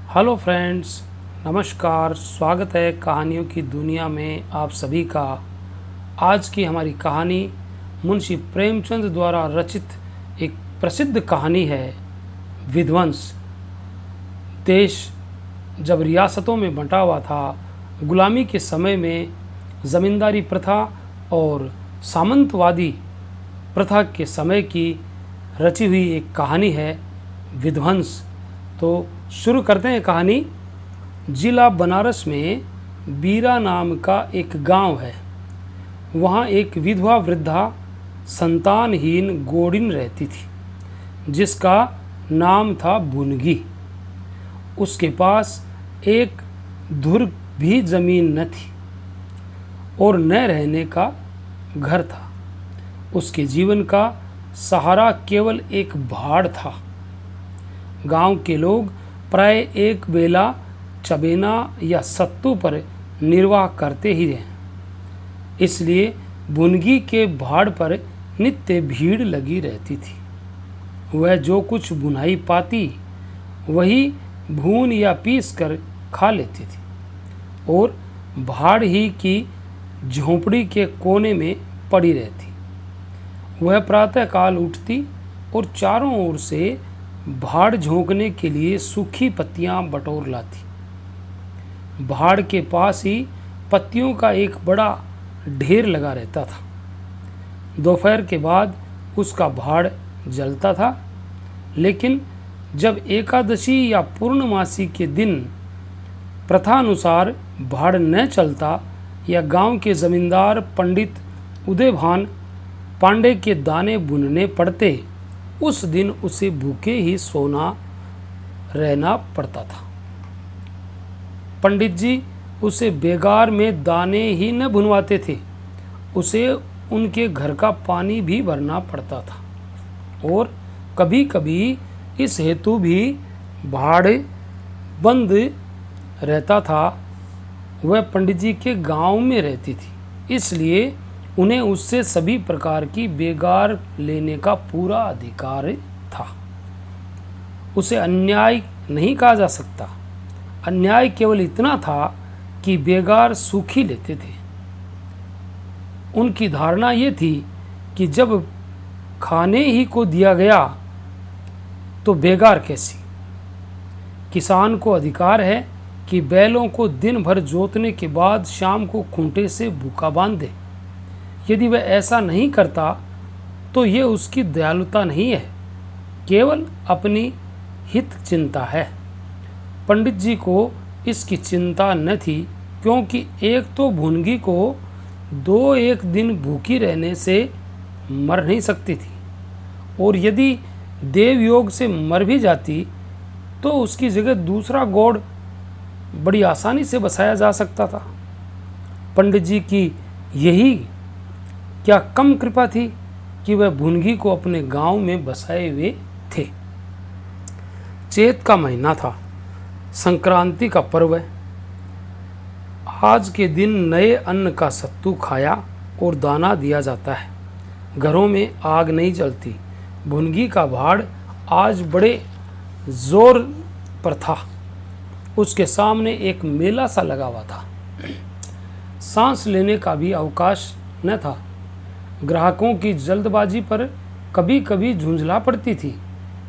Hello friends, नमस्कार। स्वागत है कहानियों की दुनिया में आप सभी का। आज की हमारी कहानी मुंशी प्रेमचंद द्वारा रचित एक प्रसिद्ध कहानी है, विध्वंस। देश जब रियासतों में बंटा हुआ था, गुलामी के समय में ज़मींदारी प्रथा और सामंतवादी प्रथा के समय की रची हुई एक कहानी है, विध्वंस। तो शुरू करते हैं कहानी। जिला बनारस में बीरा नाम का एक गांव है। वहाँ एक विधवा वृद्धा संतानहीन गोडिन रहती थी, जिसका नाम था बुनगी। उसके पास एक धुर भी जमीन न थी और न रहने का घर था। उसके जीवन का सहारा केवल एक भाड़ था। गांव के लोग प्राय एक बेला चबेना या सत्तू पर निर्वाह करते ही रहे, इसलिए बुनगी के भाड़ पर नित्य भीड़ लगी रहती थी। वह जो कुछ बुनाई पाती वही भून या पीस कर खा लेती थी और भाड़ ही की झोंपड़ी के कोने में पड़ी रहती। वह प्रातःकाल उठती और चारों ओर से भाड़ झोंकने के लिए सूखी पत्तियां बटोर लाती। भाड़ के पास ही पत्तियों का एक बड़ा ढेर लगा रहता था। दोपहर के बाद उसका भाड़ जलता था, लेकिन जब एकादशी या पूर्णमासी के दिन प्रथानुसार भाड़ न चलता या गांव के जमींदार पंडित उदयभान पांडे के दाने बुनने पड़ते, उस दिन उसे भूखे ही सोना रहना पड़ता था। पंडित जी उसे बेगार में दाने ही न बुनवाते थे, उसे उनके घर का पानी भी भरना पड़ता था और कभी कभी इस हेतु भी भाड़ बंद रहता था। वह पंडित जी के गांव में रहती थी, इसलिए उन्हें उससे सभी प्रकार की बेगार लेने का पूरा अधिकार था। उसे अन्याय नहीं कहा जा सकता। अन्याय केवल इतना था कि बेगार सूखी लेते थे। उनकी धारणा ये थी कि जब खाने ही को दिया गया तो बेगार कैसी। किसान को अधिकार है कि बैलों को दिन भर जोतने के बाद शाम को खूंटे से भूखा बांध दे। यदि वह ऐसा नहीं करता तो ये उसकी दयालुता नहीं है, केवल अपनी हित चिंता है। पंडित जी को इसकी चिंता न थी, क्योंकि एक तो भुनगी को 2-1 दिन भूखी रहने से मर नहीं सकती थी, और यदि देवयोग से मर भी जाती तो उसकी जगह दूसरा गौड़ बड़ी आसानी से बसाया जा सकता था। पंडित जी की यही क्या कम कृपा थी कि वह भुनगी को अपने गांव में बसाए हुए थे। चैत का महीना था, संक्रांति का पर्व है। आज के दिन नए अन्न का सत्तू खाया और दाना दिया जाता है। घरों में आग नहीं जलती। भुनगी का भाड़ आज बड़े जोर पर था। उसके सामने एक मेला सा लगा हुआ था। सांस लेने का भी अवकाश न था। ग्राहकों की जल्दबाजी पर कभी कभी झुंझला पड़ती थी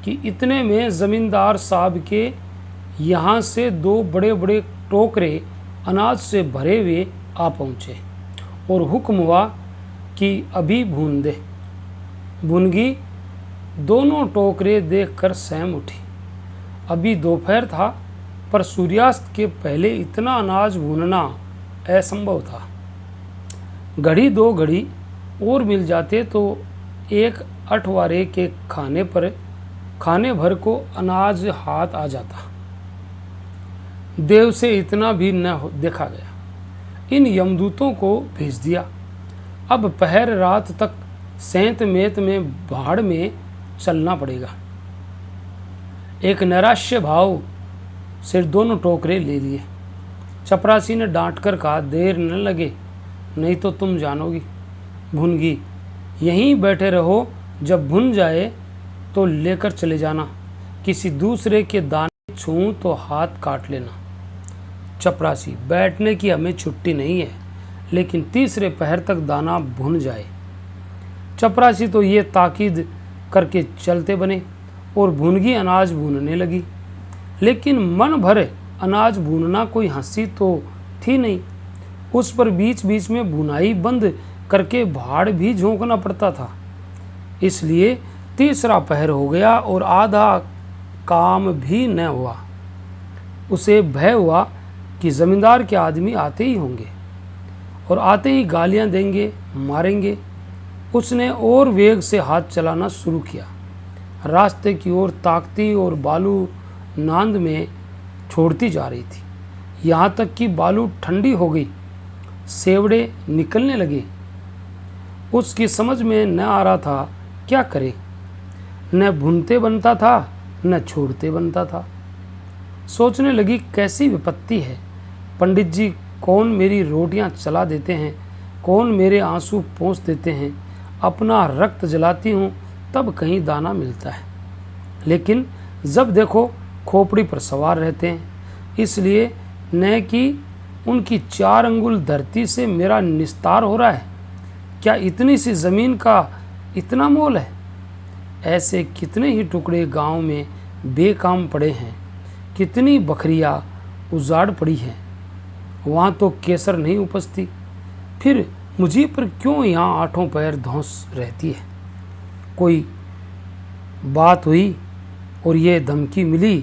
कि इतने में जमींदार साहब के यहाँ से 2 बड़े बड़े टोकरे अनाज से भरे हुए आ पहुँचे और हुक्म हुआ कि अभी भून दे। भुनगी दोनों टोकरे देखकर सहम उठी। अभी दोपहर था, पर सूर्यास्त के पहले इतना अनाज भूनना असंभव था। घड़ी 2 घड़ी और मिल जाते तो एक अठवारे के खाने भर को अनाज हाथ आ जाता। देव से इतना भी न देखा गया। इन यमदूतों को भेज दिया। अब पहर रात तक सेंत मेत में भाड़ में चलना पड़ेगा। एक नैराश्य भाव से दोनों टोकरे ले लिए। चपरासी ने डांट कर कहा, देर न लगे, नहीं तो तुम जानोगी। भुनगी, यहीं बैठे रहो, जब भुन जाए तो लेकर चले जाना। किसी दूसरे के दाने छूऊं तो हाथ काट लेना। चपरासी, बैठने की हमें छुट्टी नहीं है, लेकिन तीसरे पहर तक दाना भुन जाए। चपरासी तो ये ताकीद करके चलते बने और भुनगी अनाज भूनने लगी, लेकिन मन भर अनाज भूनना कोई हंसी तो थी नहीं। उस पर बीच बीच में भुनाई बंद करके भाड़ भी झोंकना पड़ता था। इसलिए तीसरा पहर हो गया और आधा काम भी न हुआ। उसे भय हुआ कि जमींदार के आदमी आते ही होंगे और आते ही गालियां देंगे, मारेंगे। उसने और वेग से हाथ चलाना शुरू किया। रास्ते की ओर ताकती और बालू नांद में छोड़ती जा रही थी, यहाँ तक कि बालू ठंडी हो गई, सेवड़े निकलने लगे। उसकी समझ में न आ रहा था क्या करे। न भूनते बनता था, न छोड़ते बनता था। सोचने लगी, कैसी विपत्ति है। पंडित जी कौन मेरी रोटियां चला देते हैं, कौन मेरे आंसू पोंछ देते हैं। अपना रक्त जलाती हूँ तब कहीं दाना मिलता है, लेकिन जब देखो खोपड़ी पर सवार रहते हैं। इसलिए न कि उनकी 4 अंगुल धरती से मेरा निस्तार हो रहा है। क्या इतनी सी ज़मीन का इतना मोल है? ऐसे कितने ही टुकड़े गांव में बेकाम पड़े हैं, कितनी बकरियां उजाड़ पड़ी हैं, वहाँ तो केसर नहीं उपजती। फिर मुझी पर क्यों यहाँ आठों पैर धौंस रहती है? कोई बात हुई और ये धमकी मिली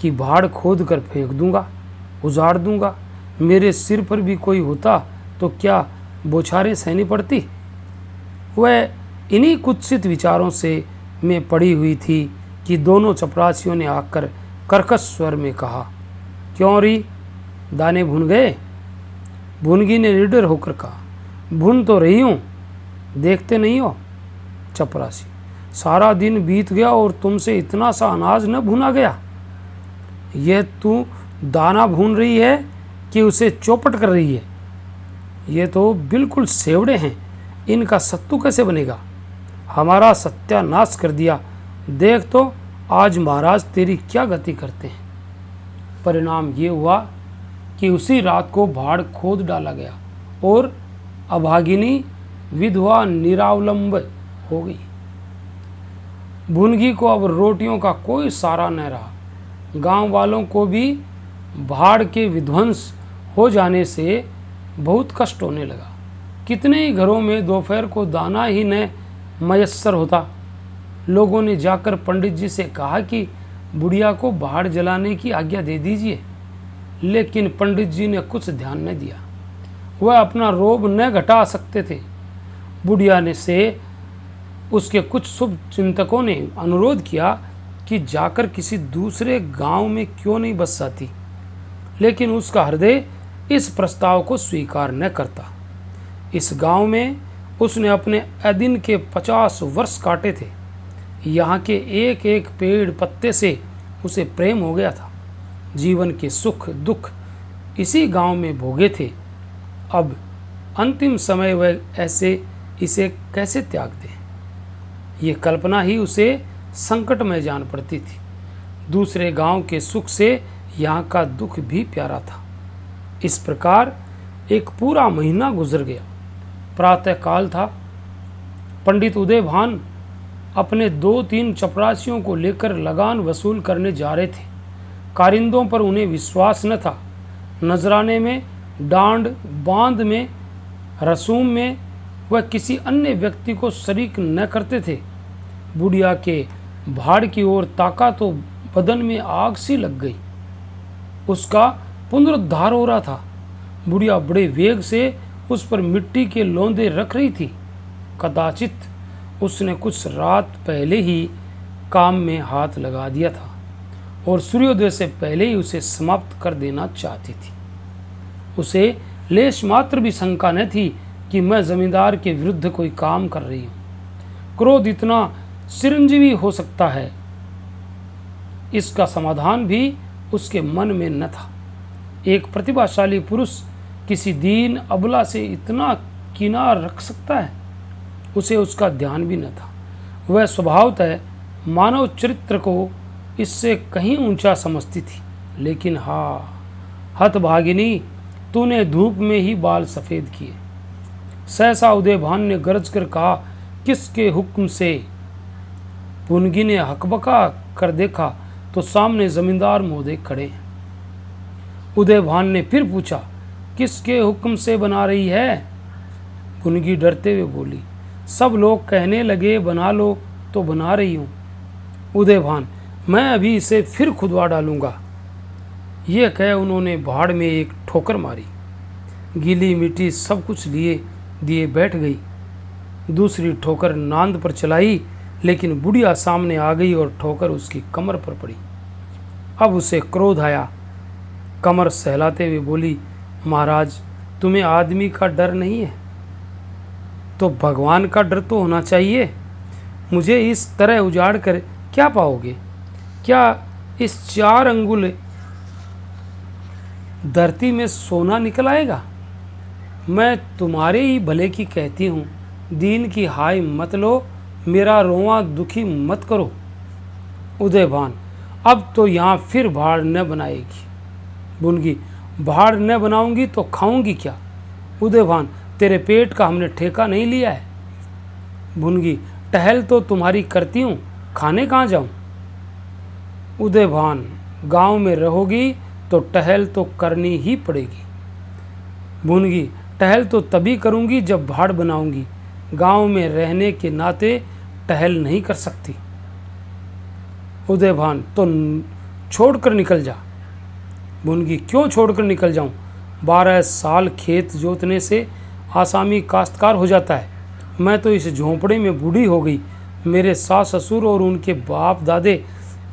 कि भाड़ खोद कर फेंक दूंगा, उजाड़ दूंगा। मेरे सिर पर भी कोई होता तो क्या बौछारें सहनी पड़ती? वह इन्हीं कुत्सित विचारों से मैं पड़ी हुई थी कि दोनों चपरासियों ने आकर कर्कश स्वर में कहा, क्यों री, दाने भुन गए? भुनगी ने निडर होकर कहा, भुन तो रही हूँ, देखते नहीं हो? चपरासी, सारा दिन बीत गया और तुमसे इतना सा अनाज न भुना गया। यह तू दाना भून रही है कि उसे चौपट कर रही है? ये तो बिल्कुल सेवड़े हैं, इनका सत्तू कैसे बनेगा? हमारा सत्यानाश कर दिया। देख तो आज महाराज तेरी क्या गति करते हैं। परिणाम ये हुआ कि उसी रात को भाड़ खोद डाला गया और अभागिनी विधवा निरावलंब हो गई। भुनगी को अब रोटियों का कोई सहारा न रहा। गांव वालों को भी भाड़ के विध्वंस हो जाने से बहुत कष्ट होने लगा। कितने ही घरों में दोपहर को दाना ही न मयस्सर होता। लोगों ने जाकर पंडित जी से कहा कि बुढ़िया को भाड़ जलाने की आज्ञा दे दीजिए, लेकिन पंडित जी ने कुछ ध्यान न दिया। वह अपना रोब न घटा सकते थे। बुढ़िया ने से उसके कुछ शुभ चिंतकों ने अनुरोध किया कि जाकर किसी दूसरे गांव में क्यों नहीं बस जाती, लेकिन उसका हृदय इस प्रस्ताव को स्वीकार न करता। इस गांव में उसने अपने अदिन के 50 वर्ष काटे थे। यहाँ के एक एक पेड़ पत्ते से उसे प्रेम हो गया था। जीवन के सुख दुख इसी गांव में भोगे थे। अब अंतिम समय वह ऐसे इसे कैसे त्याग दे, ये कल्पना ही उसे संकट में जान पड़ती थी। दूसरे गांव के सुख से यहाँ का दुख भी प्यारा था। इस प्रकार एक पूरा महीना गुजर गया। प्रातः काल था। पंडित उदयभान अपने 2-3 चपरासियों को लेकर लगान वसूल करने जा रहे थे। कारिंदों पर उन्हें विश्वास न था। नजराने में, डांड बांध में, रसूम में वह किसी अन्य व्यक्ति को शरीक न करते थे। बुढ़िया के भाड़ की ओर ताका तो बदन में आग सी लग गई। उसका पुनरुद्धार हो रहा था। बुढ़िया बड़े वेग से उस पर मिट्टी के लौंदे रख रही थी। कदाचित उसने कुछ रात पहले ही काम में हाथ लगा दिया था और सूर्योदय से पहले ही उसे समाप्त कर देना चाहती थी। उसे लेश मात्र भी शंका न थी कि मैं जमींदार के विरुद्ध कोई काम कर रही हूँ। क्रोध इतना चिरंजीवी हो सकता है, इसका समाधान भी उसके मन में न था। एक प्रतिभाशाली पुरुष किसी दीन अबला से इतना किनार रख सकता है? उसे उसका ध्यान भी न था। वह स्वभावतः मानव चरित्र को इससे कहीं ऊंचा समझती थी। लेकिन हाँ हतभागिनी, तूने धूप में ही बाल सफ़ेद किए। सहसा उदयभान ने गरज कर कहा, किसके हुक्म से? भुनगी ने हकबका कर देखा तो सामने जमींदार महोदय खड़े हैं। उदयभान ने फिर पूछा, किसके हुक्म से बना रही है? भुनगी डरते हुए बोली, सब लोग कहने लगे बना लो तो बना रही हूँ। उदयभान, मैं अभी इसे फिर खुदवा डालूंगा। यह कह उन्होंने भाड़ में एक ठोकर मारी। गीली मिट्टी सब कुछ लिए दिए बैठ गई। दूसरी ठोकर नांद पर चलाई, लेकिन बुढ़िया सामने आ गई और ठोकर उसकी कमर पर पड़ी। अब उसे क्रोध आया। कमर सहलाते हुए बोली, महाराज, तुम्हें आदमी का डर नहीं है तो भगवान का डर तो होना चाहिए। मुझे इस तरह उजाड़ कर क्या पाओगे? क्या इस 4 अंगुल धरती में सोना निकल आएगा? मैं तुम्हारे ही भले की कहती हूँ, दीन की हाय मत लो, मेरा रोआ दुखी मत करो। उदयभान, अब तो यहाँ फिर भाड़ न बनाएगी। भुनगी, भाड़ न बनाऊंगी तो खाऊंगी क्या? उदयभान, तेरे पेट का हमने ठेका नहीं लिया है। भुनगी, टहल तो तुम्हारी करती हूँ, खाने कहाँ जाऊँ? उदयभान, गांव में रहोगी तो टहल तो करनी ही पड़ेगी। भुनगी, टहल तो तभी करूँगी जब भाड़ बनाऊंगी, गांव में रहने के नाते टहल नहीं कर सकती। उदयभान, तो छोड़कर निकल जा। भुनगी, क्यों छोड़कर निकल जाऊं? 12 साल खेत जोतने से आसामी काश्तकार हो जाता है। मैं तो इस झोंपड़े में बूढ़ी हो गई। मेरे सास ससुर और उनके बाप दादे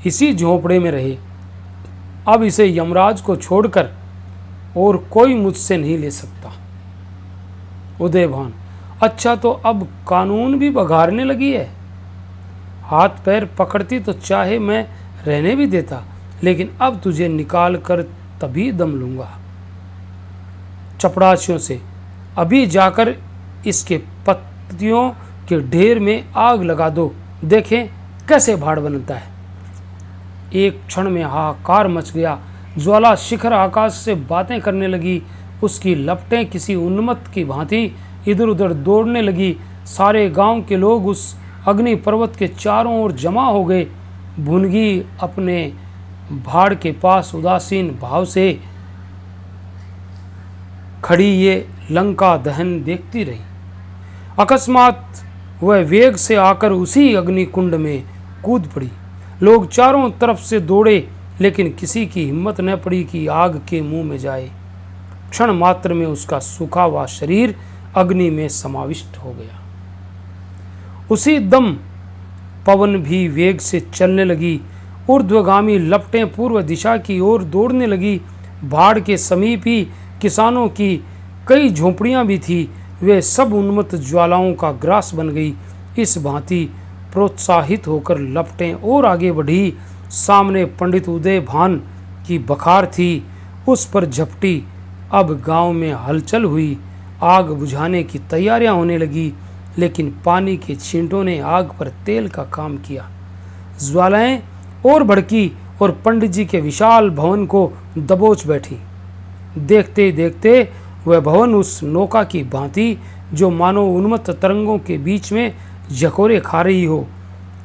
इसी झोंपड़े में रहे। अब इसे यमराज को छोड़कर और कोई मुझसे नहीं ले सकता। उदयभान, अच्छा तो अब कानून भी बघारने लगी है। हाथ पैर पकड़ती तो चाहे मैं रहने भी देता, लेकिन अब तुझे निकाल कर तभी दम लूंगा। चपड़ासियों से, अभी जाकर इसके पत्तियों के ढेर में आग लगा दो, देखें कैसे भाड़ बनता है। एक क्षण में हाहाकार मच गया। ज्वाला शिखर आकाश से बातें करने लगी। उसकी लपटें किसी उन्मत्त की भांति इधर उधर दौड़ने लगी। सारे गांव के लोग उस अग्नि पर्वत के चारों ओर जमा हो गए। भुनगी अपने भाड़ के पास उदासीन भाव से खड़ी ये लंका दहन देखती रही। अकस्मात वह वेग से आकर उसी अग्नि कुंड में कूद पड़ी। लोग चारों तरफ से दौड़े, लेकिन किसी की हिम्मत न पड़ी कि आग के मुंह में जाए। क्षण मात्र में उसका सूखा हुआ शरीर अग्नि में समाविष्ट हो गया। उसी दम पवन भी वेग से चलने लगी। ऊर्ध्वगामी लपटें पूर्व दिशा की ओर दौड़ने लगी। भाड़ के समीप ही किसानों की कई झोंपड़ियां भी थी। वे सब उन्मत्त ज्वालाओं का ग्रास बन गई। इस भांति प्रोत्साहित होकर लपटें और आगे बढ़ी। सामने पंडित उदयभान की बखार थी, उस पर झपटी। अब गांव में हलचल हुई। आग बुझाने की तैयारियां होने लगी, लेकिन पानी के छींटों ने आग पर तेल का काम किया। ज्वालाएं और भड़की और पंडित जी के विशाल भवन को दबोच बैठी। देखते देखते वह भवन उस नौका की भांति, जो मानो उन्मत्त तरंगों के बीच में झकोरे खा रही हो,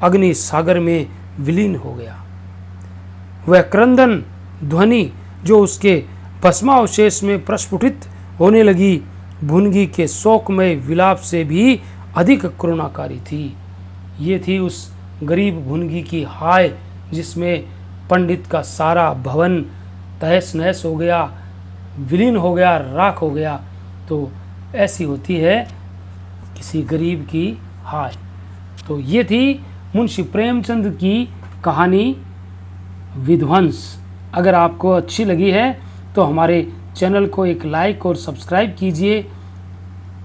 अग्नि सागर में विलीन हो गया। वह क्रंदन ध्वनि जो उसके भस्मावशेष में प्रस्फुटित होने लगी, भुनगी के शोकमय विलाप से भी अधिक करुणाकारी थी। ये थी उस गरीब भुनगी की हाय, जिसमें पंडित का सारा भवन तहस नहस हो गया, विलीन हो गया, राख हो गया। तो ऐसी होती है किसी गरीब की हाय। तो ये थी मुंशी प्रेमचंद की कहानी विध्वंस। अगर आपको अच्छी लगी है तो हमारे चैनल को एक लाइक और सब्सक्राइब कीजिए,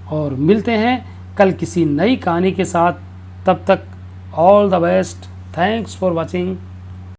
और मिलते हैं कल किसी नई कहानी के साथ। तब तक all the best. Thanks for watching.